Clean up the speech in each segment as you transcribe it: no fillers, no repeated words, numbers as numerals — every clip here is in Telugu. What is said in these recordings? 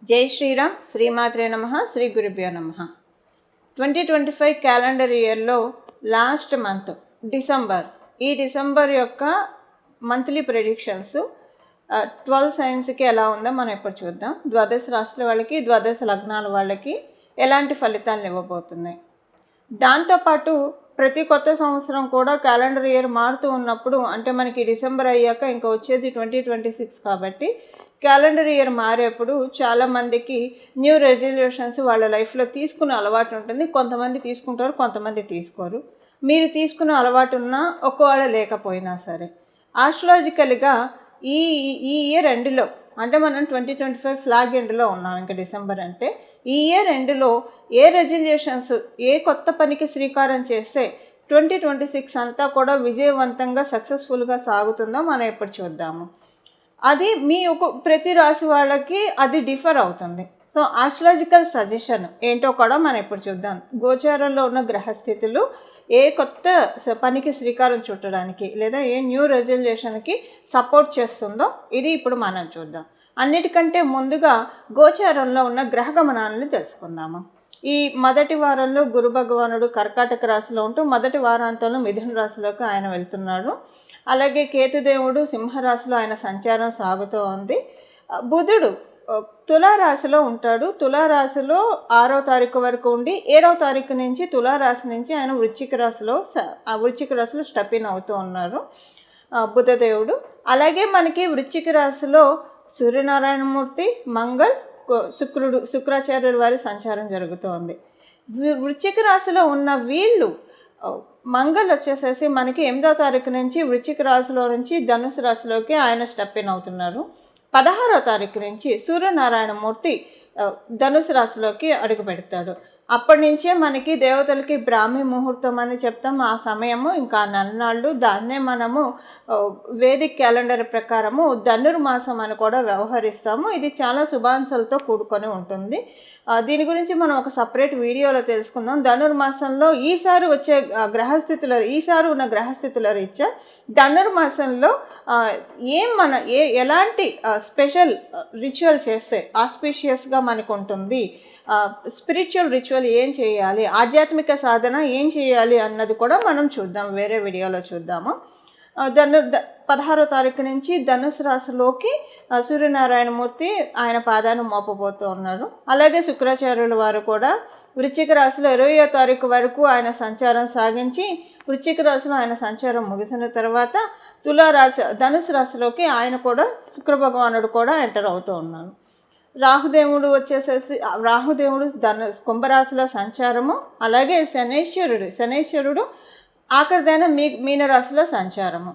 జై శ్రీరామ్. శ్రీమాత్రే నమః. శ్రీ గురుభ్యో నమః. 2025 క్యాలెండర్ ఇయర్లో లాస్ట్ మంత్ డిసెంబర్, ఈ డిసెంబర్ యొక్క మంత్లీ ప్రెడిక్షన్స్ 12 సైన్స్కి ఎలా ఉందో మనం ఇప్పుడు చూద్దాం. ద్వాదశ రాశుల వాళ్ళకి, ద్వాదశ లగ్నాల వాళ్ళకి ఎలాంటి ఫలితాలను ఇవ్వబోతున్నాయి. దాంతోపాటు ప్రతి కొత్త సంవత్సరం కూడా క్యాలెండర్ ఇయర్ మారుతూ ఉన్నప్పుడు, అంటే మనకి డిసెంబర్ అయ్యాక ఇంకా వచ్చేది 2026 కాబట్టి క్యాలెండర్ ఇయర్ మారేప్పుడు చాలామందికి న్యూ రెజల్యూషన్స్ వాళ్ళ లైఫ్లో తీసుకునే అలవాటు ఉంటుంది. కొంతమంది తీసుకుంటారు, కొంతమంది తీసుకోరు. మీరు తీసుకునే అలవాటు ఉన్నా ఒకవేళ లేకపోయినా సరే, ఆస్ట్రాలజికల్గా ఈ ఇయర్ ఎండ్లో, అంటే మనం 2025 ఫ్లాగ్ ఎండ్లో ఉన్నాం. ఇంకా డిసెంబర్ అంటే ఈ ఇయర్ ఎండ్లో ఏ రెజల్యూషన్స్, ఏ కొత్త పనికి శ్రీకారం చేస్తే 2026 అంతా కూడా విజయవంతంగా సక్సెస్ఫుల్గా సాగుతుందో మనం ఇప్పుడు చూద్దాము. అది మీ ప్రతి రాశి వాళ్ళకి అది డిఫర్ అవుతుంది. సో ఆస్ట్రాలజికల్ సజెషన్ ఏంటో కూడా మనం ఇప్పుడు చూద్దాం. గోచారంలో ఉన్న గ్రహస్థితులు ఏ కొత్త పనికి శ్రీకారం చుట్టడానికి లేదా ఏ న్యూ రెజల్యూషన్కి సపోర్ట్ చేస్తుందో ఇది ఇప్పుడు మనం చూద్దాం. అన్నిటికంటే ముందుగా గోచారంలో ఉన్న గ్రహ గమనాలను తెలుసుకుందాము. ఈ మొదటి వారంలో గురు భగవానుడు కర్కాటక రాశిలో ఉంటూ మొదటి వారాంతంలో మిథున రాశిలోకి ఆయన వెళ్తున్నాడు. అలాగే కేతుదేవుడు సింహరాశిలో ఆయన సంచారం సాగుతూ ఉంది. బుధుడు తులారాశిలో ఉంటాడు. తులారాశిలో 6వ తారీఖు వరకు ఉండి 7వ తారీఖు నుంచి తులారాశి నుంచి ఆయన వృశ్చిక రాశిలో స్టెప్ ఇన్ అవుతూ ఉన్నారు బుధదేవుడు. అలాగే మనకి వృశ్చిక రాశిలో సూర్యనారాయణమూర్తి, మంగళ్, శుక్రాచార్యుల వారి సంచారం జరుగుతోంది. వృశ్చిక రాశిలో ఉన్న వీళ్ళు మంగళ్ వచ్చేసేసి మనకి 8వ తారీఖు నుంచి వృశ్చిక రాశిలో నుంచి ధనుసు రాశిలోకి ఆయన స్టెప్ ఇన్ అవుతున్నారు. 16వ తారీఖు నుంచి సూర్యనారాయణమూర్తి ధనుసు రాశిలోకి అడుగు పెడతాడు. అప్పటి నుంచే మనకి దేవతలకి బ్రాహ్మీ ముహూర్తం అని చెప్తాం. ఆ సమయము ఇంకా నన్నాళ్ళు, దాన్నే మనము వేదిక్ క్యాలెండర్ ప్రకారము ధనుర్మాసం అని కూడా వ్యవహరిస్తాము. ఇది చాలా శుభాంశాలతో కూడుకొని ఉంటుంది. దీని గురించి మనం ఒక సపరేట్ వీడియోలో తెలుసుకుందాం. ధనుర్మాసంలో ఈసారి వచ్చే ఈసారి ఉన్న గ్రహస్థితుల రీత్యా ధనుర్మాసంలో ఎలాంటి స్పెషల్ రిచువల్ చేస్తే ఆస్పిషియస్గా మనకు ఉంటుంది, స్పిరిచువల్ రిచువల్ ఏం చేయాలి, ఆధ్యాత్మిక సాధన ఏం చేయాలి అన్నది కూడా మనం చూద్దాం, వేరే వీడియోలో చూద్దాము. 16వ తారీఖు నుంచి ధనుసు రాశిలోకి సూర్యనారాయణమూర్తి ఆయన పాదాన్ని మోపబోతూ ఉన్నారు. అలాగే శుక్రాచార్యుల వారు కూడా వృశ్చిక రాశిలో 20వ తారీఖు వరకు ఆయన సంచారం సాగించి వృశ్చిక రాశిలో ఆయన సంచారం ముగిసిన తర్వాత ధనుసు రాశిలోకి ఆయన కూడా శుక్రభగవానుడు కూడా ఎంటర్ అవుతూ ఉన్నారు. రాహుదేవుడు కుంభరాశిలో సంచారము, అలాగే శనైశ్వరుడు ఆఖరిదైన మీనరాశిలో సంచారము.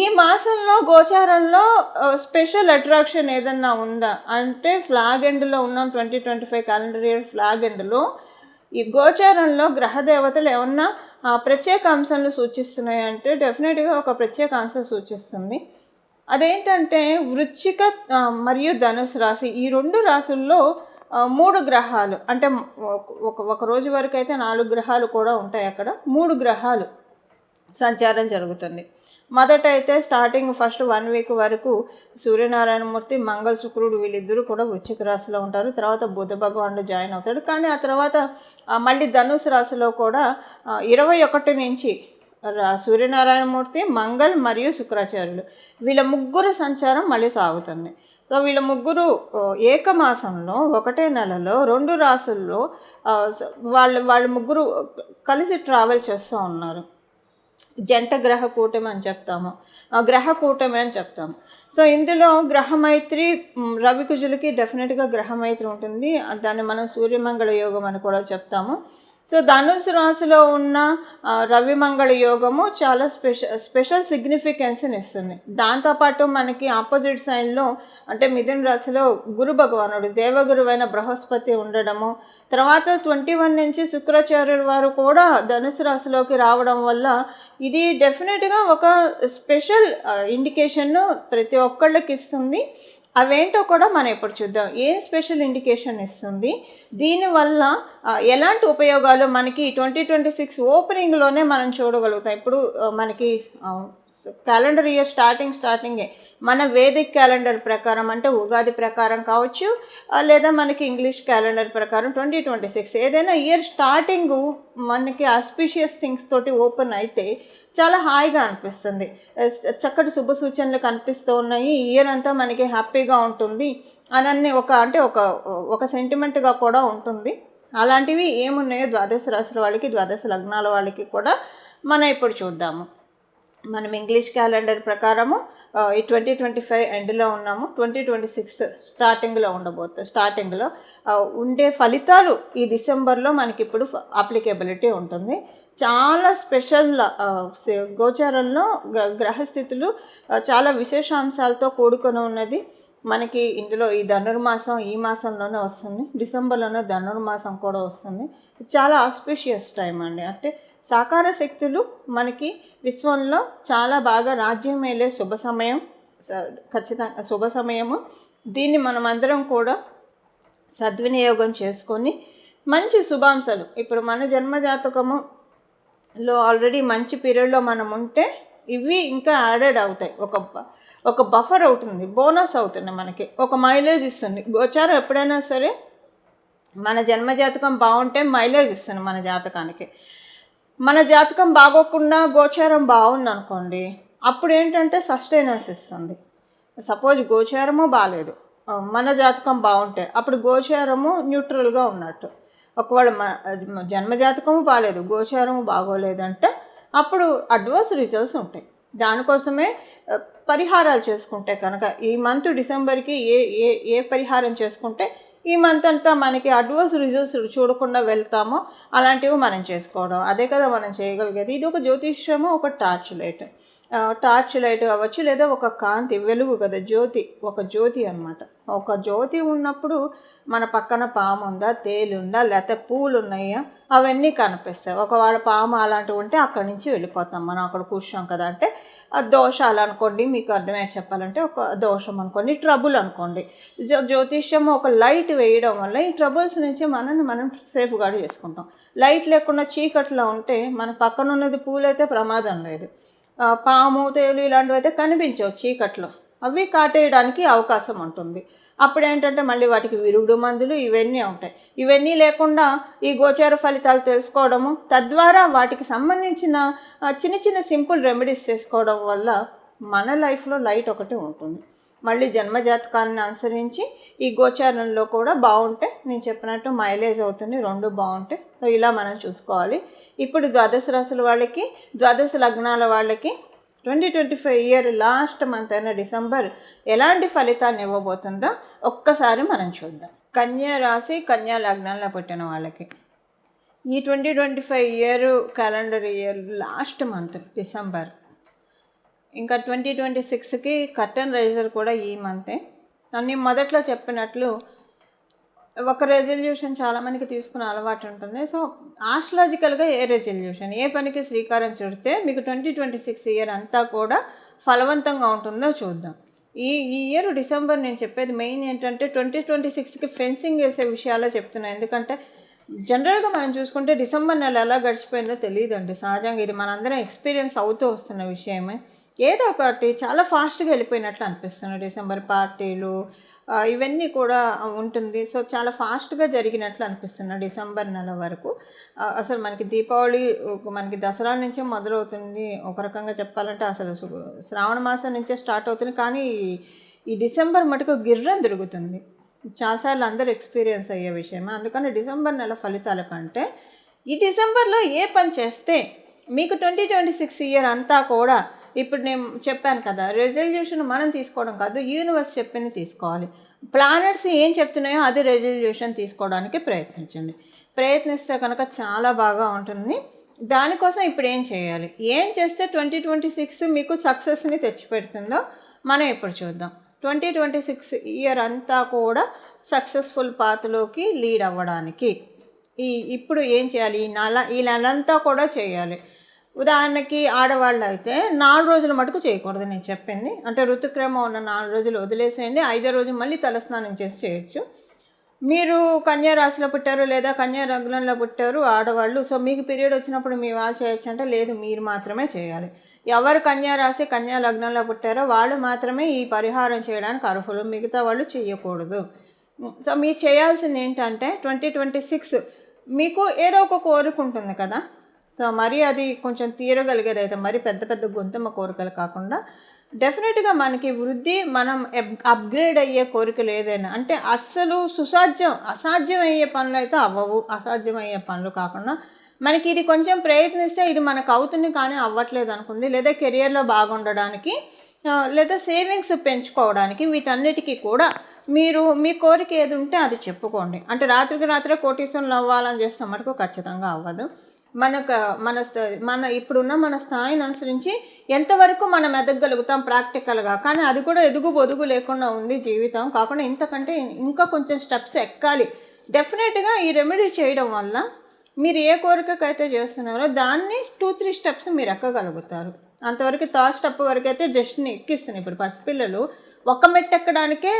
ఈ మాసంలో గోచారంలో స్పెషల్ అట్రాక్షన్ ఏదన్నా ఉందా అంటే ఫ్లాగ్ ఎండ్లో ఉన్నాం. 2025 క్యాలెండర్ ఇయర్ ఫ్లాగ్ ఎండ్లో ఈ గోచారంలో గ్రహదేవతలు ఏమన్నా ప్రత్యేక అంశాలను సూచిస్తున్నాయి అంటే డెఫినెట్గా ఒక ప్రత్యేక అంశం సూచిస్తుంది. అదేంటంటే వృశ్చిక మరియు ధనుసు రాశి, ఈ 2 రాశుల్లో 3 గ్రహాలు, అంటే ఒక రోజు వరకు అయితే 4 గ్రహాలు కూడా ఉంటాయి. అక్కడ 3 గ్రహాలు సంచారం జరుగుతుంది. మొదట అయితే ఫస్ట్ 1 వీక్ వరకు సూర్యనారాయణమూర్తి, మంగళ, శుక్రుడు వీళ్ళిద్దరూ కూడా వృశ్చిక రాశిలో ఉంటారు. తర్వాత బుధ భగవానుడు జాయిన్ అవుతాడు. కానీ ఆ తర్వాత మళ్ళీ ధనుసు రాశిలో కూడా 21 నుంచి సూర్యనారాయణమూర్తి, మంగళ్ మరియు శుక్రాచార్యులు వీళ్ళ ముగ్గురు సంచారం మళ్ళీ సాగుతుంది. సో వీళ్ళ ముగ్గురు ఏకమాసంలో ఒకటే నెలలో 2 రాసుల్లో వాళ్ళ ముగ్గురు కలిసి ట్రావెల్ చేస్తూ ఉన్నారు. జంట గ్రహ కూటమి అని చెప్తాము, గ్రహ కూటమి అని చెప్తాము. సో ఇందులో గ్రహమైత్రి, రవికుజులకి డెఫినెట్గా గ్రహమైత్రి ఉంటుంది. దాన్ని మనం సూర్యమంగళ యోగం అని కూడా చెప్తాము. సో ధనుసు రాశిలో ఉన్న రవిమంగళ యోగము చాలా స్పెషల్ సిగ్నిఫికెన్స్ని ఇస్తుంది. దాంతోపాటు మనకి ఆపోజిట్ సైన్లో అంటే మిథున రాశిలో గురు భగవానుడు దేవగురువైన బృహస్పతి ఉండడము, తర్వాత 21 నుంచి శుక్రాచార్యుల వారు కూడా ధనుసు రాశిలోకి రావడం వల్ల ఇది డెఫినెట్గా ఒక స్పెషల్ ఇండికేషన్ను ప్రతి ఒక్కళ్ళకి ఇస్తుంది. అవేంటో కూడా మనం ఇప్పుడు చూద్దాం. ఏం స్పెషల్ ఇండికేషన్ ఇస్తుంది, దీనివల్ల ఎలాంటి ఉపయోగాలు మనకి 2026 ఓపెనింగ్లోనే మనం చూడగలుగుతాం. ఇప్పుడు మనకి క్యాలెండర్ ఇయర్ స్టార్టింగే మన వేదిక్ క్యాలెండర్ ప్రకారం అంటే ఉగాది ప్రకారం కావచ్చు, లేదా మనకి ఇంగ్లీష్ క్యాలెండర్ ప్రకారం 2026 ఏదైనా ఇయర్ స్టార్టింగు మనకి ఆస్పిషియస్ థింగ్స్ తోటి ఓపెన్ అయితే చాలా హాయిగా అనిపిస్తుంది. చక్కటి శుభ సూచనలు కనిపిస్తూ ఉన్నాయి. ఈ ఇయర్ అంతా మనకి హ్యాపీగా ఉంటుంది అని ఒక సెంటిమెంట్గా కూడా ఉంటుంది. అలాంటివి ఏమున్నాయో ద్వాదశ రాశుల వాళ్ళకి, ద్వాదశ లగ్నాల వాళ్ళకి కూడా మనం ఇప్పుడు చూద్దాము. మనం ఇంగ్లీష్ క్యాలెండర్ ప్రకారము ఈ 2025 ఎండ్లో ఉన్నాము. 2026 స్టార్టింగ్లో ఉండే ఫలితాలు ఈ డిసెంబర్లో మనకి ఇప్పుడు అప్లికేబిలిటీ ఉంటుంది. చాలా స్పెషల్ గోచారంలో గ్రహస్థితులు చాలా విశేషాంశాలతో కూడుకొని ఉన్నది. మనకి ఇందులో ఈ ధనుర్మాసం ఈ మాసంలోనే వస్తుంది, డిసెంబర్లోనే ధనుర్మాసం కూడా వస్తుంది. చాలా ఆస్పిషియస్ టైం అండి. అంటే సాకార శక్తులు మనకి విశ్వంలో చాలా బాగా రాజ్యం మేలే శుభ సమయం, ఖచ్చితంగా శుభ సమయము. దీన్ని మనమందరం కూడా సద్వినియోగం చేసుకొని మంచి శుభాంశాలు ఇప్పుడు మన జన్మజాతకములో ఆల్రెడీ మంచి పీరియడ్లో మనం ఉంటే ఇవి ఇంకా యాడెడ్ అవుతాయి. ఒక బఫర్ అవుతుంది, బోనస్ అవుతుంది, మనకి ఒక మైలేజ్ ఇస్తుంది. గోచారం ఎప్పుడైనా సరే మన జన్మజాతకం బాగుంటే మైలేజ్ ఇస్తుంది మన జాతకానికి. మన జాతకం బాగోకుండా గోచారం బాగుంది అనుకోండి, అప్పుడు ఏంటంటే సస్టైనెన్స్ ఇస్తుంది. సపోజ్ గోచారము బాగాలేదు, మన జాతకం బాగుంటే అప్పుడు గోచారము న్యూట్రల్గా ఉన్నట్టు. ఒకవేళ జన్మజాతకము బాగాలేదు, గోచారము బాగోలేదంటే అప్పుడు అడ్వర్స్ రిజల్ట్స్ ఉంటాయి. దానికోసమే పరిహారాలు చేసుకుంటే కనుక ఈ మంత్ డిసెంబర్కి ఏ పరిహారం చేసుకుంటే ఈ మంత్ అంతా మనకి అడ్వర్స్ రిజల్ట్స్ చూడకుండా వెళ్తామో అలాంటివి మనం చేసుకోవడం, అదే కదా మనం చేయగలిగేది. ఇది ఒక జ్యోతిష్యము, ఒక టార్చ్ లైట్ అవ్వచ్చు, లేదా ఒక కాంతి వెలుగు కదా, ఒక జ్యోతి అన్నమాట. ఒక జ్యోతి ఉన్నప్పుడు మన పక్కన పాము ఉందా, తేలు ఉందా, లేకపోతే పూలు ఉన్నాయా, అవన్నీ కనిపిస్తాయి. ఒకవేళ పాము అలాంటివి ఉంటే అక్కడి నుంచి వెళ్ళిపోతాం, మనం అక్కడ కూర్చోం కదా. అంటే దోషాలు అనుకోండి, మీకు అర్థమయ్యే చెప్పాలంటే ఒక దోషం అనుకోండి, ట్రబుల్ అనుకోండి. జ్యోతిష్యం ఒక లైట్ వేయడం వల్ల ఈ ట్రబుల్స్ నుంచి మనం సేఫ్ గార్డ్ చేసుకుంటాం. లైట్ లేకుండా చీకట్లో ఉంటే మన పక్కన ఉన్నది పూలైతే ప్రమాదం లేదు, పాము తేలు ఇలాంటివి అయితే కనిపించవు చీకట్లో, అవి కాటేయడానికి అవకాశం ఉంటుంది. అప్పుడు ఏంటంటే మళ్ళీ వాటికి విరుగుడు మందులు ఇవన్నీ ఉంటాయి. ఇవన్నీ లేకుండా ఈ గోచార ఫలితాలు తెలుసుకోవడము, తద్వారా వాటికి సంబంధించిన చిన్న సింపుల్ రెమెడీస్ చేసుకోవడం వల్ల మన లైఫ్లో లైట్ ఒకటి ఉంటుంది. మళ్ళీ జన్మజాతకాన్ని అనుసరించి ఈ గోచారంలో కూడా బాగుంటే నేను చెప్పినట్టు మైలేజ్ అవుతుంది, రెండు బాగుంటే. సో ఇలా మనం చూసుకోవాలి. ఇప్పుడు ద్వాదశ రాశుల వాళ్ళకి, ద్వాదశ లగ్నాల వాళ్ళకి 2025 ఇయర్ లాస్ట్ మంత్ అయిన డిసెంబర్ ఎలాంటి ఫలితాన్ని ఇవ్వబోతుందో ఒక్కసారి మనం చూద్దాం. కన్యా రాశి, కన్యా లగ్నంలో పుట్టిన వాళ్ళకి ఈ 2025 calendar year last month December, ఇంకా 2026కి కర్టన్ రైజర్ కూడా ఈ మంతే. నేను మొదట్లో చెప్పినట్లు ఒక రెజల్యూషన్ చాలామందికి తీసుకునే అలవాటు ఉంటుంది. సో ఆస్ట్రాలజికల్గా ఏ రెజల్యూషన్, ఏ పనికి శ్రీకారం చుడితే మీకు 2026 ఇయర్ అంతా కూడా ఫలవంతంగా ఉంటుందో చూద్దాం. ఈ ఇయర్ డిసెంబర్ నేను చెప్పేది మెయిన్ ఏంటంటే 2026కి ఫెన్సింగ్ వేసే విషయాల్లో చెప్తున్నాను. ఎందుకంటే జనరల్గా మనం చూసుకుంటే డిసెంబర్ నెల ఎలా గడిచిపోయిందో తెలియదండి. సహజంగా ఇది మనందరం ఎక్స్పీరియన్స్ అవుతూ వస్తున్న విషయమే. ఏదో ఒకటి చాలా ఫాస్ట్గా వెళ్ళిపోయినట్లు అనిపిస్తుంది. డిసెంబర్ పార్టీలు ఇవన్నీ కూడా ఉంటుంది. సో చాలా ఫాస్ట్గా జరిగినట్లు అనిపిస్తుంది డిసెంబర్ నెల వరకు. అసలు మనకి దీపావళి మనకి దసరా నుంచే మొదలవుతుంది. ఒక రకంగా చెప్పాలంటే అసలు శ్రావణ మాసం నుంచే స్టార్ట్ అవుతుంది. కానీ ఈ డిసెంబర్ మటుకు గిర్రం తిరుగుతుంది. చాలాసార్లు అందరూ ఎక్స్పీరియన్స్ అయ్యే విషయమే. అందుకని డిసెంబర్ నెల ఫలితాల కంటే ఈ డిసెంబర్లో ఏ పని చేస్తే మీకు 2026 ఇయర్ అంతా కూడా, ఇప్పుడు నేను చెప్పాను కదా, రెజల్యూషన్ మనం తీసుకోవడం కాదు, యూనివర్స్ చెప్పింది తీసుకోవాలి. ప్లానెట్స్ ఏం చెప్తున్నాయో అది రెజల్యూషన్ తీసుకోవడానికి ప్రయత్నిస్తే కనుక చాలా బాగా ఉంటుంది. దానికోసం ఇప్పుడు ఏం చేయాలి, ఏం చేస్తే 2026 మీకు సక్సెస్ని తెచ్చిపెడుతుందో మనం ఇప్పుడు చూద్దాం. 2026 ఇయర్ అంతా కూడా సక్సెస్ఫుల్ పాత్లోకి లీడ్ అవ్వడానికి ఇప్పుడు ఏం చేయాలి, ఈ నెలంతా కూడా చేయాలి. ఉదాహరణకి ఆడవాళ్ళు అయితే 4 రోజులు మటుకు చేయకూడదు నేను చెప్పింది. అంటే ఋతుక్రమం ఉన్న 4 రోజులు వదిలేసేయండి, 5వ రోజు మళ్ళీ తలస్నానం చేసి చేయొచ్చు. మీరు కన్యా రాశిలో పుట్టారు లేదా కన్యా లగ్నంలో పుట్టారు ఆడవాళ్ళు, సో మీకు పీరియడ్ వచ్చినప్పుడు మీ వాళ్ళు చేయొచ్చు అంటే లేదు, మీరు మాత్రమే చేయాలి. ఎవరు కన్యా రాశి కన్యా లగ్నంలో పుట్టారో వాళ్ళు మాత్రమే ఈ పరిహారం చేయడానికి అర్హులు, మిగతా వాళ్ళు చేయకూడదు. సో మీరు చేయాల్సింది ఏంటంటే 2026 మీకు ఏదో ఒక కోరిక ఉంటుంది కదా, సో మరి అది కొంచెం తీరగలిగేది అయితే, మరి పెద్ద పెద్ద గొంతమ్మ కోరికలు కాకుండా డెఫినెట్గా మనకి వృద్ధి, మనం అప్గ్రేడ్ అయ్యే కోరికలు ఏదైనా అంటే అస్సలు అసాధ్యం అయ్యే పనులు అయితే అవ్వవు. అసాధ్యం అయ్యే పనులు కాకుండా మనకి ఇది కొంచెం ప్రయత్నిస్తే ఇది మనకు అవుతుంది కానీ అవ్వట్లేదు అనుకుంది, లేదా కెరియర్లో బాగుండడానికి, లేదా సేవింగ్స్ పెంచుకోవడానికి, వీటన్నిటికీ కూడా మీరు మీ కోరిక ఏది ఉంటే అది చెప్పుకోండి. అంటే రాత్రికి రాత్రే కోటీశ్వరులు అవ్వాలని చేస్తే మటుకు ఖచ్చితంగా అవ్వదు. మన ఇప్పుడున్న మన స్థాయిని అనుసరించి ఎంతవరకు మనం ఎదగలుగుతాం ప్రాక్టికల్గా, కానీ అది కూడా ఎదుగు బొదుగు లేకుండా ఉంది జీవితం. కాకుండా ఇంతకంటే ఇంకా కొంచెం స్టెప్స్ ఎక్కాలి. డెఫినెట్గా ఈ రెమెడీ చేయడం వల్ల మీరు ఏ కోరికకైతే చేస్తున్నారో దాన్ని 2-3 స్టెప్స్ మీరు ఎక్కగలుగుతారు. అంతవరకు థర్డ్ స్టెప్ వరకు అయితే డెస్టినీ ఎక్కిస్తున్నాయి. ఇప్పుడు పసిపిల్లలు ఒక్క మెట్టు ఎక్కడానికే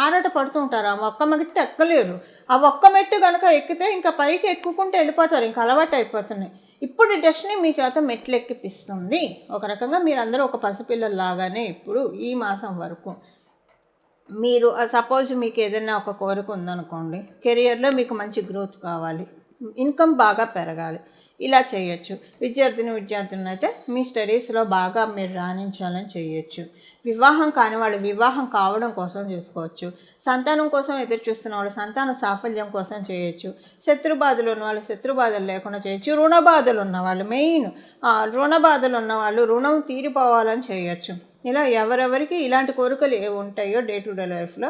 ఆరాట పడుతూ ఉంటారు, ఆ ఒక్క మెట్టు ఎక్కలేరు. ఆ ఒక్క మెట్టు కనుక ఎక్కితే ఇంకా పైకి ఎక్కుకుంటూ వెళ్ళిపోతారు, ఇంకా అలవాటు అయిపోతున్నాయి. ఇప్పుడు డెస్టినీ మీ చేత మెట్లు ఎక్కిపిస్తుంది. ఒక రకంగా మీరందరూ ఒక పసిపిల్లల్లాగానే ఇప్పుడు ఈ మాసం వరకు మీరు సపోజ్ మీకు ఏదైనా ఒక కోరిక ఉందనుకోండి, కెరియర్లో మీకు మంచి గ్రోత్ కావాలి, ఇన్కమ్ బాగా పెరగాలి, ఇలా చేయొచ్చు. విద్యార్థులను అయితే మీ స్టడీస్లో బాగా మీరు రాణించాలని చేయొచ్చు. వివాహం కాని వాళ్ళు వివాహం కావడం కోసం చేసుకోవచ్చు. సంతానం కోసం ఎదురు చూస్తున్న వాళ్ళు సంతాన సాఫల్యం కోసం చేయొచ్చు. శత్రుబాధలు ఉన్న వాళ్ళు శత్రుబాధలు లేకుండా చేయొచ్చు. రుణబాధలు ఉన్నవాళ్ళు మెయిన్ రుణబాధలు ఉన్నవాళ్ళు రుణం తీరిపోవాలని చేయొచ్చు. ఇలా ఎవరెవరికి ఇలాంటి కోరికలు ఏవి ఉంటాయో డే టు డే లైఫ్లో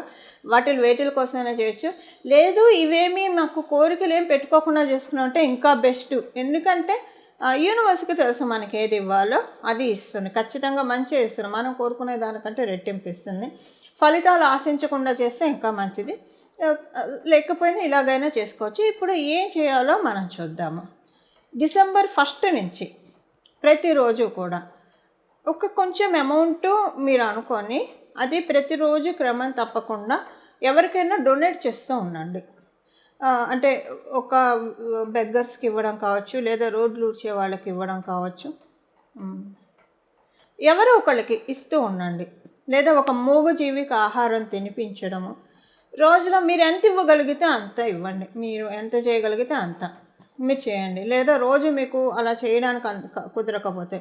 వేటిల కోసమైనా చేయొచ్చు. లేదు ఇవేమీ మాకు కోరికలు ఏం పెట్టుకోకుండా చేసుకున్నామంటే ఇంకా బెస్ట్. ఎందుకంటే యూనివర్స్కి తెలుసు మనకి ఏది ఇవ్వాలో అది ఇస్తుంది, ఖచ్చితంగా మంచిగా ఇస్తుంది. మనం కోరుకునే దానికంటే రెట్టింపు ఇస్తుంది. ఫలితాలు ఆశించకుండా చేస్తే ఇంకా మంచిది. లేకపోయినా ఇలాగైనా చేసుకోవచ్చు. ఇప్పుడు ఏం చేయాలో మనం చూద్దాము. డిసెంబర్ 1 నుంచి ప్రతిరోజు కూడా ఒక కొంచెం అమౌంట్ మీరు అనుకొని అది ప్రతిరోజు క్రమం తప్పకుండా ఎవరికైనా డొనేట్ చేస్తూ ఉండండి. అంటే ఒక బెగ్గర్స్కి ఇవ్వడం కావచ్చు, లేదా రోడ్లు ఊడ్చే వాళ్ళకి ఇవ్వడం కావచ్చు, ఎవరో ఒకళ్ళకి ఇస్తూ ఉండండి. లేదా ఒక మూగజీవికి ఆహారం తినిపించడము. రోజులో మీరు ఎంత ఇవ్వగలిగితే అంత ఇవ్వండి, మీరు ఎంత చేయగలిగితే అంత మీరు చేయండి. లేదా రోజు మీకు అలా చేయడానికి కుదరకపోతే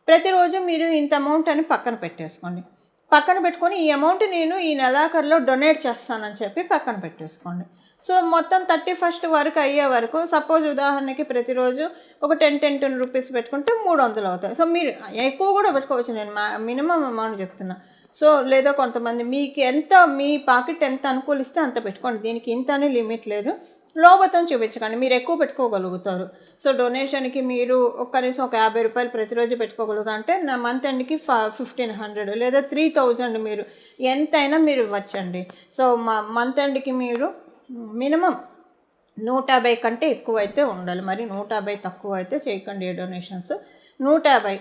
ప్రతిరోజు మీరు ఇంత అమౌంట్ అని పక్కన పెట్టేసుకోండి. పక్కన పెట్టుకొని ఈ అమౌంట్ నేను ఈ నెలాఖరులో డొనేట్ చేస్తానని చెప్పి పక్కన పెట్టేసుకోండి. సో మొత్తం 31st వరకు అయ్యే వరకు సపోజ్ ఉదాహరణకి ప్రతిరోజు ఒక 10 రూపీస్ పెట్టుకుంటే 300 అవుతాయి. సో మీరు ఎక్కువ కూడా పెట్టుకోవచ్చు, నేను మినిమం అమౌంట్ చెప్తున్నా. సో లేదా కొంతమంది మీకు ఎంత మీ పాకెట్ ఎంత అనుకూలిస్తే అంత పెట్టుకోండి, దీనికి ఇంత అని లిమిట్ లేదు. లోబతం చూపించకండి, మీరు ఎక్కువ పెట్టుకోగలుగుతారు. సో డొనేషన్కి మీరు కనీసం ఒక 50 రూపాయలు ప్రతిరోజు పెట్టుకోగలుగుతారు అంటే నా మంత్ ఎండ్కి 1500 లేదా 3000 మీరు ఎంతైనా మీరు ఇవ్వచ్చండి. సో మంత్ ఎండ్కి మీరు మినిమం 150 కంటే ఎక్కువ అయితే ఉండాలి. మరి 150 తక్కువ అయితే చేయకండి. ఏ డొనేషన్స్ 150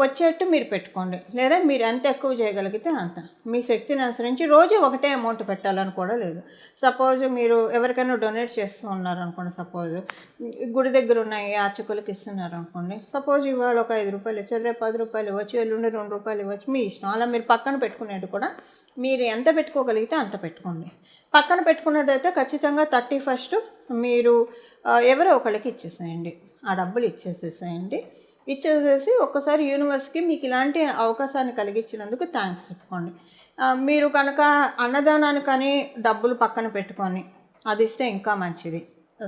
వచ్చేట్టు మీరు పెట్టుకోండి. లేదా మీరు ఎంత ఎక్కువ చేయగలిగితే అంత, మీ శక్తిని అనుసరించి రోజు ఒకటే అమౌంట్ పెట్టాలని కూడా లేదు. సపోజ్ మీరు ఎవరికైనా డొనేట్ చేస్తూ ఉన్నారనుకోండి, సపోజ్ గుడి దగ్గర ఉన్న యాచకులకి ఇస్తున్నారు అనుకోండి, సపోజ్ ఇవాళ ఒక 5 రూపాయలు ఇచ్చారు, రేపు 10 రూపాయలు ఇవ్వచ్చు, ఎల్లుండి 2 రూపాయలు ఇవ్వచ్చు, మీ ఇష్టం. అలా మీరు పక్కన పెట్టుకునేది కూడా మీరు ఎంత పెట్టుకోగలిగితే అంత పెట్టుకోండి. పక్కన పెట్టుకున్నదైతే ఖచ్చితంగా 31st మీరు ఎవరో ఒకళ్ళకి ఇచ్చేసేయండి, ఆ డబ్బులు ఇచ్చేసేసేయండి. ఇచ్చేసేసి ఒక్కసారి యూనివర్స్కి మీకు ఇలాంటి అవకాశాన్ని కలిగించినందుకు థ్యాంక్స్ చెప్పుకోండి. మీరు కనుక అన్నదానానికని డబ్బులు పక్కన పెట్టుకొని అది ఇస్తే ఇంకా మంచిది.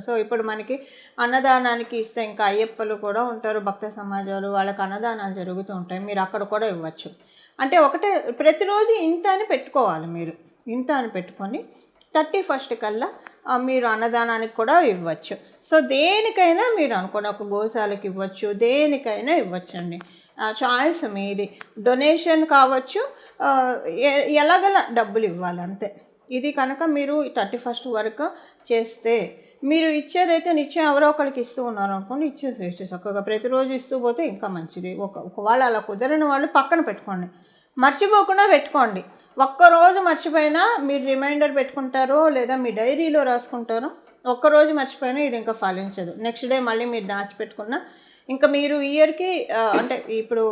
సో ఇప్పుడు మనకి అన్నదానానికి ఇస్తే ఇంకా అయ్యప్పలు కూడా ఉంటారు, భక్త సమాజాలు, వాళ్ళకి అన్నదానాలు జరుగుతూ ఉంటాయి, మీరు అక్కడ కూడా ఇవ్వచ్చు. అంటే ఒకటే ప్రతిరోజు ఇంత అని పెట్టుకోవాలి, మీరు ఇంత అని పెట్టుకొని 31st కల్లా మీరు అన్నదానానికి కూడా ఇవ్వచ్చు. సో దేనికైనా మీరు అనుకోండి, ఒక గోశాలకి ఇవ్వచ్చు, దేనికైనా ఇవ్వచ్చండి, చాయిస్ మీది. డొనేషన్ కావచ్చు, ఎలాగలా డబ్బులు ఇవ్వాలి అంతే. ఇది కనుక మీరు 31st వరకు చేస్తే మీరు ఇచ్చేదైతే నిత్యం ఎవరో ఒకరికి ఇస్తూ ఉన్నారు అనుకోండి, ఇచ్చేసేయచ్చు చక్కగా. ప్రతిరోజు ఇస్తూ పోతే ఇంకా మంచిది. ఒకవేళ అలా కుదరని వాళ్ళు పక్కన పెట్టుకోండి, మర్చిపోకుండా పెట్టుకోండి. ఒక్కరోజు మర్చిపోయినా మీరు రిమైండర్ పెట్టుకుంటారో లేదా మీ డైరీలో రాసుకుంటారో, ఒక్కరోజు మర్చిపోయినా ఇది ఇంకా ఫలించదు. నెక్స్ట్ డే మళ్ళీ మీరు దాచిపెట్టుకున్నా ఇంకా మీరు ఇయర్కి అంటే ఇప్పుడు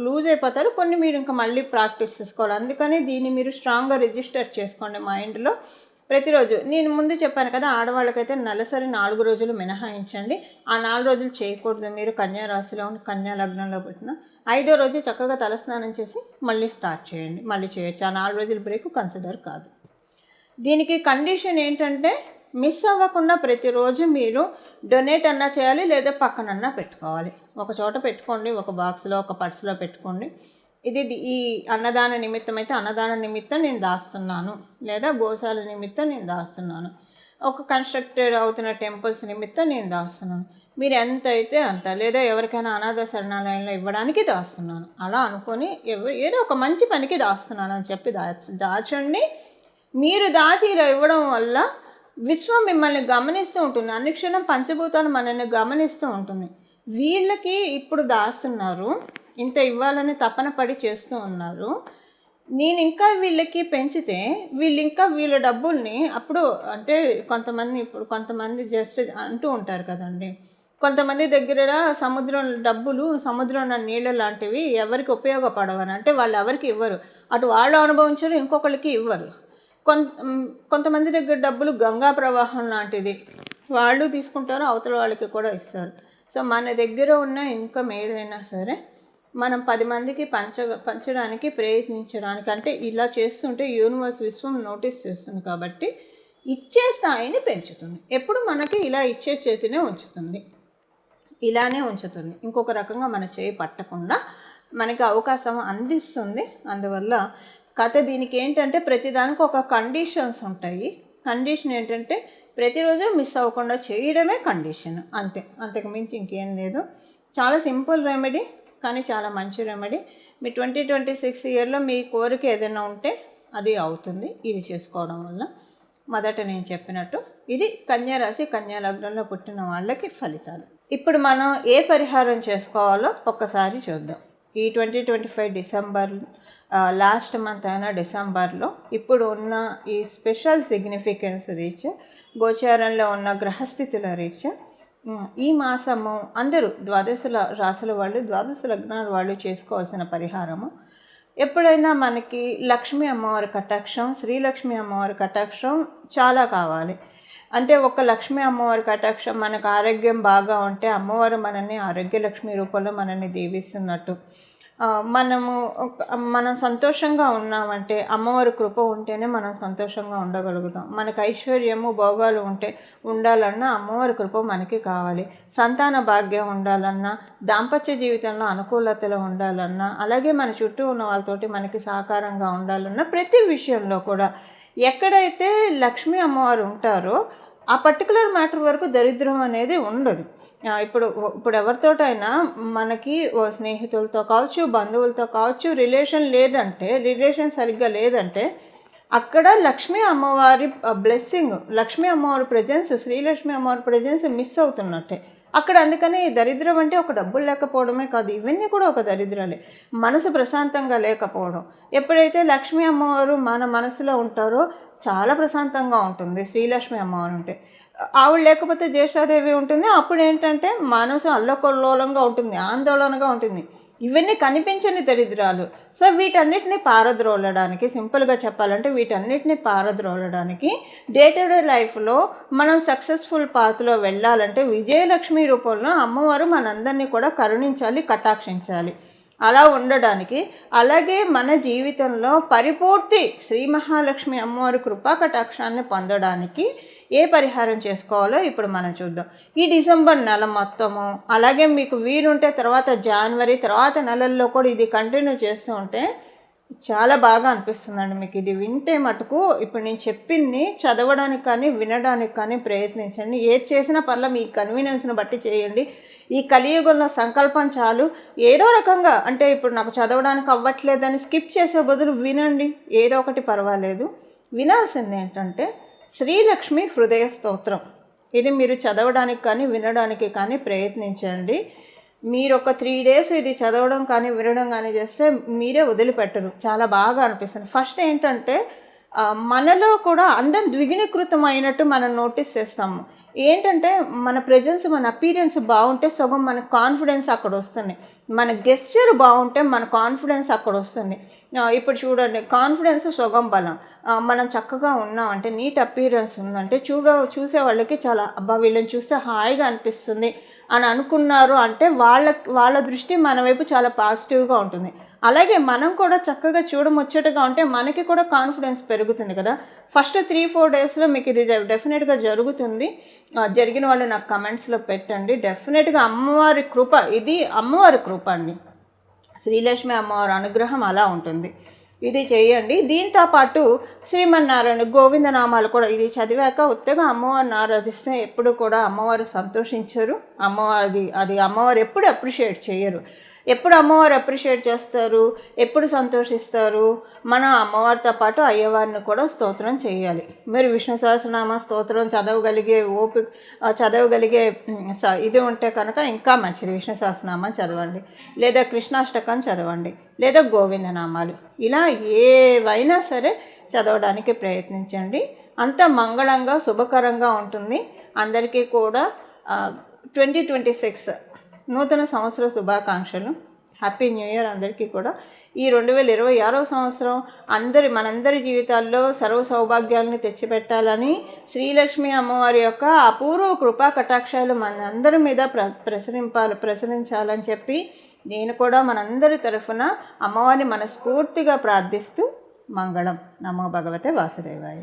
లూజ్ అయిపోతారు. కొన్ని మీరు ఇంకా మళ్ళీ ప్రాక్టీస్ చేసుకోవాలి. అందుకని దీన్ని మీరు స్ట్రాంగ్గా రిజిస్టర్ చేసుకోండి మైండ్లో ప్రతిరోజు. నేను ముందు చెప్పాను కదా, ఆడవాళ్ళకైతే నెలసరి 4 రోజులు మినహాయించండి. ఆ 4 రోజులు చేయకూడదు. మీరు కన్యా రాశిలో కన్యా లగ్నంలో పెట్టిన 5వ రోజు చక్కగా తలస్నానం చేసి మళ్ళీ స్టార్ట్ చేయండి. మళ్ళీ చేయొచ్చు. ఆ 4 రోజుల బ్రేక్ కన్సిడర్ కాదు. దీనికి కండిషన్ ఏంటంటే మిస్ అవ్వకుండా ప్రతిరోజు మీరు డొనేట్ అన్నా చేయాలి, లేదా పక్కనన్నా పెట్టుకోవాలి. ఒక చోట పెట్టుకోండి, ఒక బాక్స్లో ఒక పర్సులో పెట్టుకోండి. ఇది ఈ అన్నదాన నిమిత్తం అయితే అన్నదాన నిమిత్తం నేను దాస్తున్నాను, లేదా గోశాల నిమిత్తం నేను దాస్తున్నాను, ఒక కన్స్ట్రక్టెడ్ అవుతున్న టెంపుల్స్ నిమిత్తం నేను దాస్తున్నాను. మీరు ఎంత అయితే అంత, లేదా ఎవరికైనా అనాథ శరణాలయంలో ఇవ్వడానికి దాస్తున్నాను అలా అనుకొని ఏదో ఒక మంచి పనికి దాస్తున్నాను అని చెప్పి దాచండి. మీరు దాచి ఇలా ఇవ్వడం వల్ల విశ్వం మిమ్మల్ని గమనిస్తూ ఉంటుంది. అన్నిక్షణం పంచభూతాలు మనల్ని గమనిస్తూ ఉంటుంది. వీళ్ళకి ఇప్పుడు దాస్తున్నారు, ఇంత ఇవ్వాలని తపన పడి చేస్తూ ఉన్నారు. నేను ఇంకా వీళ్ళకి పెంచితే వీళ్ళు ఇంకా వీళ్ళ డబ్బుల్ని అప్పుడు అంటే కొంతమంది జస్ట్ అంటూ ఉంటారు కదండి, కొంతమంది దగ్గర సముద్రం నీళ్ళ లాంటివి ఎవరికి ఉపయోగపడవని, అంటే వాళ్ళు ఎవరికి ఇవ్వరు, అటు వాళ్ళు అనుభవించరు, ఇంకొకరికి ఇవ్వరు. కొంతమంది దగ్గర డబ్బులు గంగా ప్రవాహం లాంటిది, వాళ్ళు తీసుకుంటారు, అవతల వాళ్ళకి కూడా ఇస్తారు. సో మన దగ్గర ఉన్న ఇన్కమ్ ఏదైనా సరే మనం 10 మందికి పంచడానికి ప్రయత్నించడానికి, అంటే ఇలా చేస్తుంటే యూనివర్స్ విశ్వం నోటీస్ చేస్తుంది కాబట్టి ఇచ్చే స్థాయిని పెంచుతుంది. ఎప్పుడు మనకి ఇలా ఇచ్చే చేతినే ఉంచుతుంది, ఇలానే ఉంచుతుంది. ఇంకొక రకంగా మన చేయి పట్టకుండా మనకి అవకాశం అందిస్తుంది. అందువల్ల కథ దీనికి ఏంటంటే ప్రతిదానికి ఒక కండిషన్స్ ఉంటాయి. కండిషన్ ఏంటంటే ప్రతిరోజు మిస్ అవ్వకుండా చేయడమే కండిషన్, అంతే, అంతకు మించి ఇంకేం లేదు. చాలా సింపుల్ రెమెడీ, కానీ చాలా మంచి రెమెడీ. మీ 2026 ఇయర్లో మీ కోరిక ఏదైనా ఉంటే అది అవుతుంది ఇది చేసుకోవడం వల్ల. మొదట నేను చెప్పినట్టు ఇది కన్యా రాశి కన్యా లగ్నంలో పుట్టిన వాళ్ళకి ఫలితాలు. ఇప్పుడు మనం ఏ పరిహారం చేసుకోవాలో ఒక్కసారి చూద్దాం. ఈ 2025 డిసెంబర్ లాస్ట్ మంత్ అయిన డిసెంబర్లో ఇప్పుడు ఉన్న ఈ స్పెషల్ సిగ్నిఫికెన్స్ రీచ్ గోచారంలో ఉన్న గ్రహస్థితుల రీచ్ ఈ మాసము అందరూ 12 రాశుల వాళ్ళు 12 లగ్నాల వాళ్ళు చేసుకోవాల్సిన పరిహారము. ఎప్పుడైనా మనకి లక్ష్మీ అమ్మవారి కటాక్షం, శ్రీలక్ష్మి అమ్మవారి కటాక్షం చాలా కావాలి. అంటే ఒక లక్ష్మీ అమ్మవారి కటాక్షం, మనకు ఆరోగ్యం బాగా ఉంటే అమ్మవారు మనల్ని ఆరోగ్యలక్ష్మి రూపంలో మనల్ని దీవిస్తున్నట్టు. మనం సంతోషంగా ఉన్నామంటే అమ్మవారి కృప ఉంటేనే మనం సంతోషంగా ఉండగలుగుతాం. మనకు ఐశ్వర్యము భోగాలు ఉండాలన్నా అమ్మవారి కృప మనకి కావాలి. సంతాన భాగ్యం ఉండాలన్నా, దాంపత్య జీవితంలో అనుకూలతలు ఉండాలన్నా, అలాగే మన చుట్టూ ఉన్న వాళ్ళతోటి మనకి సహకారంగా ఉండాలన్నా, ప్రతి విషయంలో కూడా ఎక్కడైతే లక్ష్మీ అమ్మవారు ఉంటారో ఆ పర్టికులర్ మ్యాటర్ వరకు దరిద్రం అనేది ఉండదు. ఇప్పుడు ఎవరితోటైనా మనకి స్నేహితులతో కావచ్చు, బంధువులతో కావచ్చు, రిలేషన్ సరిగ్గా లేదంటే అక్కడ లక్ష్మీ అమ్మవారి బ్లెస్సింగ్, లక్ష్మీ అమ్మవారి ప్రెజెన్స్, శ్రీలక్ష్మి అమ్మవారి ప్రెజెన్స్ మిస్ అవుతున్నట్టే అక్కడ. అందుకని దరిద్రం అంటే ఒక డబ్బులు లేకపోవడమే కాదు, ఇవన్నీ కూడా ఒక దరిద్రాలే. మనసు ప్రశాంతంగా లేకపోవడం. ఎప్పుడైతే లక్ష్మీ అమ్మవారు మన మనసులో ఉంటారో చాలా ప్రశాంతంగా ఉంటుంది. శ్రీలక్ష్మి అమ్మవారు ఉంటే, ఆవిడ లేకపోతే జ్యేష్ఠాదేవి ఉంటుంది. అప్పుడు ఏంటంటే మనసు అల్లకొల్లోలంగా ఉంటుంది, ఆందోళనగా ఉంటుంది. ఇవన్నీ కనిపించని దరిద్రాలు. సో వీటన్నిటిని పారద్రోలడానికి, సింపుల్గా చెప్పాలంటే వీటన్నిటిని పారద్రోలడానికి డే టు డే లైఫ్లో మనం సక్సెస్ఫుల్ పాత్లో వెళ్ళాలంటే విజయలక్ష్మి రూపంలో అమ్మవారు మనందరినీ కూడా కరుణించాలి, కటాక్షించాలి. అలా ఉండడానికి, అలాగే మన జీవితంలో పరిపూర్తి శ్రీ మహాలక్ష్మి అమ్మవారి కృపా కటాక్షాన్ని పొందడానికి ఏ పరిహారం చేసుకోవాలో ఇప్పుడు మనం చూద్దాం. ఈ డిసెంబర్ నెల మొత్తము, అలాగే మీకు వీలుంటే తర్వాత జనవరి తర్వాత నెలల్లో కూడా ఇది కంటిన్యూ చేస్తూ ఉంటే చాలా బాగా అనిపిస్తుందండి మీకు. ఇది వింటే మటుకు ఇప్పుడు నేను చెప్పింది చదవడానికి కానీ వినడానికి కానీ ప్రయత్నించండి. ఏది చేసినా పర్లా మీ కన్వీనియన్స్ని బట్టి చేయండి. ఈ కలియుగంలో సంకల్పం చాలు. ఏదో రకంగా అంటే ఇప్పుడు నాకు చదవడానికి అవ్వట్లేదని స్కిప్ చేసే బదులు వినండి, ఏదో ఒకటి పర్వాలేదు. వినాల్సింది ఏంటంటే శ్రీలక్ష్మి హృదయ స్తోత్రం. ఇది మీరు చదవడానికి కానీ వినడానికి కానీ ప్రయత్నించండి. మీరు ఒక 3 days ఇది చదవడం కానీ వినడం కానీ చేస్తే మీరే వదిలిపెట్టరు, చాలా బాగా అనిపిస్తుంది. ఫస్ట్ ఏంటంటే మనలో కూడా అందరం ద్విగుణీకృతం అయినట్టు మనం నోటీస్ చేస్తాము. ఏంటంటే మన ప్రెజెన్స్, మన అపీరెన్స్ బాగుంటే సగం మన కాన్ఫిడెన్స్ అక్కడ వస్తుంది. మన గెస్చర్ బాగుంటే మన కాన్ఫిడెన్స్ అక్కడ వస్తుంది. ఇప్పుడు చూడండి, కాన్ఫిడెన్స్ సగం బలం. మనం చక్కగా ఉన్నామంటే, నీట్ అపీరెన్స్ ఉందంటే చూసే వాళ్ళకి చాలా అబ్బా వీళ్ళని చూస్తే హాయిగా అనిపిస్తుంది అని అనుకున్నారు అంటే వాళ్ళ దృష్టి మన వైపు చాలా పాజిటివ్గా ఉంటుంది. అలాగే మనం కూడా చక్కగా చూడముచ్చటగా ఉంటే మనకి కూడా కాన్ఫిడెన్స్ పెరుగుతుంది కదా. ఫస్ట్ 3-4 daysలో మీకు ఇది డెఫినెట్గా జరుగుతుంది. జరిగిన వాళ్ళు నాకు కమెంట్స్లో పెట్టండి. డెఫినెట్గా అమ్మవారి కృప, ఇది అమ్మవారి కృప అండి. శ్రీలక్ష్మి అమ్మవారి అనుగ్రహం అలా ఉంటుంది. ఇది చేయండి. దీంతోపాటు శ్రీమన్నారాయణ గోవిందనామాలు కూడా ఇది చదివాక ఉత్తగా అమ్మవారిని ఆరాధిస్తే ఎప్పుడు కూడా అమ్మవారు సంతోషించరు. అది అమ్మవారు ఎప్పుడు అప్రిషియేట్ చేయరు. ఎప్పుడు అమ్మవారు అప్రిషియేట్ చేస్తారు, ఎప్పుడు సంతోషిస్తారు, మన అమ్మవారితో పాటు అయ్యవారిని కూడా స్తోత్రం చేయాలి. మీరు విష్ణు సహస్రనామ స్తోత్రం చదవగలిగే ఇది ఉంటే కనుక ఇంకా మంచిది. విష్ణు సహస్రనామం చదవండి, లేదా కృష్ణాష్టకం చదవండి, లేదా గోవిందనామాలు, ఇలా ఏవైనా సరే చదవడానికి ప్రయత్నించండి. అంత మంగళంగా శుభకరంగా ఉంటుంది. అందరికీ కూడా 2026 నూతన సంవత్సర శుభాకాంక్షలు. హ్యాపీ న్యూ ఇయర్ అందరికీ కూడా. ఈ 2026వ సంవత్సరం మనందరి జీవితాల్లో సర్వ సౌభాగ్యాలని తెచ్చిపెట్టాలని శ్రీలక్ష్మి అమ్మవారి యొక్క అపూర్వ కృపా కటాక్షాలు మనందరి మీద ప్రసరించాలని చెప్పి నేను కూడా మనందరి తరఫున అమ్మవారిని మనస్ఫూర్తిగా ప్రార్థిస్తూ మంగళం. నమో భగవతే వాసుదేవాయ.